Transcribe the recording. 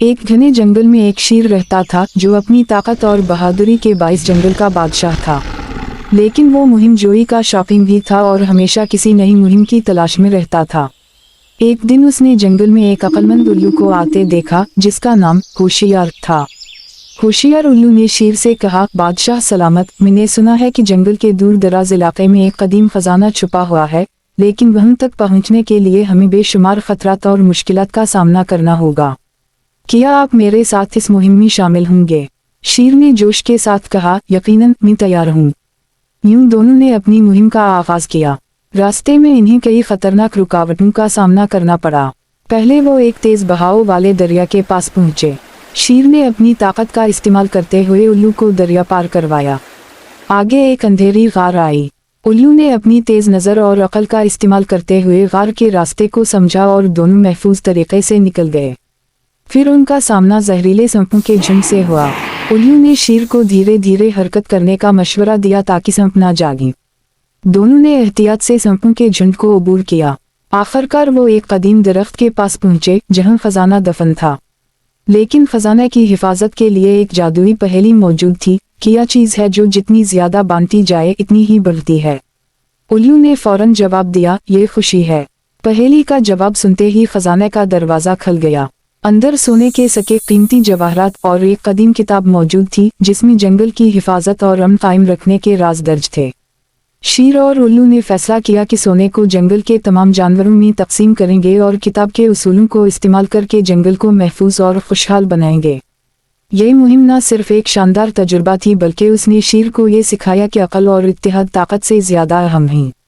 ایک گھنے جنگل میں ایک شیر رہتا تھا جو اپنی طاقت اور بہادری کے باعث جنگل کا بادشاہ تھا، لیکن وہ مہم جوئی کا شوقین بھی تھا اور ہمیشہ کسی نئی مہم کی تلاش میں رہتا تھا۔ ایک دن اس نے جنگل میں ایک عقلمند الو کو آتے دیکھا جس کا نام ہوشیار تھا۔ ہوشیار الو نے شیر سے کہا، بادشاہ سلامت، میں نے سنا ہے کہ جنگل کے دور دراز علاقے میں ایک قدیم خزانہ چھپا ہوا ہے، لیکن وہاں تک پہنچنے کے لیے ہمیں بے شمار خطرات اور مشکلات کا سامنا کرنا ہوگا۔ کیا آپ میرے ساتھ اس مہم میں شامل ہوں گے؟ شیر نے جوش کے ساتھ کہا، یقیناً، میں تیار ہوں۔ یوں دونوں نے اپنی مہم کا آغاز کیا۔ راستے میں انہیں کئی خطرناک رکاوٹوں کا سامنا کرنا پڑا۔ پہلے وہ ایک تیز بہاؤ والے دریا کے پاس پہنچے۔ شیر نے اپنی طاقت کا استعمال کرتے ہوئے الو کو دریا پار کروایا۔ آگے ایک اندھیری غار آئی۔ الو نے اپنی تیز نظر اور عقل کا استعمال کرتے ہوئے غار کے راستے کو سمجھا اور دونوں محفوظ طریقے سے نکل گئے۔ پھر ان کا سامنا زہریلے سانپوں کے جھنڈ سے ہوا۔ الو نے شیر کو دھیرے دھیرے حرکت کرنے کا مشورہ دیا تاکہ سانپ نہ جاگیں۔ دونوں نے احتیاط سے سانپوں کے جھنڈ کو عبور کیا۔ آخرکار وہ ایک قدیم درخت کے پاس پہنچے جہاں خزانہ دفن تھا، لیکن خزانے کی حفاظت کے لیے ایک جادوئی پہیلی موجود تھی۔ کیا چیز ہے جو جتنی زیادہ بانٹی جائے اتنی ہی بڑھتی ہے؟ الو نے فوراً جواب دیا، یہ خوشی ہے۔ پہیلی کا جواب سنتے ہی خزانے کا دروازہ کھل گیا۔ اندر سونے کے سکے، قیمتی جواہرات اور ایک قدیم کتاب موجود تھی جس میں جنگل کی حفاظت اور امن قائم رکھنے کے راز درج تھے۔ شیر اور الو نے فیصلہ کیا کہ سونے کو جنگل کے تمام جانوروں میں تقسیم کریں گے اور کتاب کے اصولوں کو استعمال کر کے جنگل کو محفوظ اور خوشحال بنائیں گے۔ یہ مہم نہ صرف ایک شاندار تجربہ تھی بلکہ اس نے شیر کو یہ سکھایا کہ عقل اور اتحاد طاقت سے زیادہ اہم ہیں۔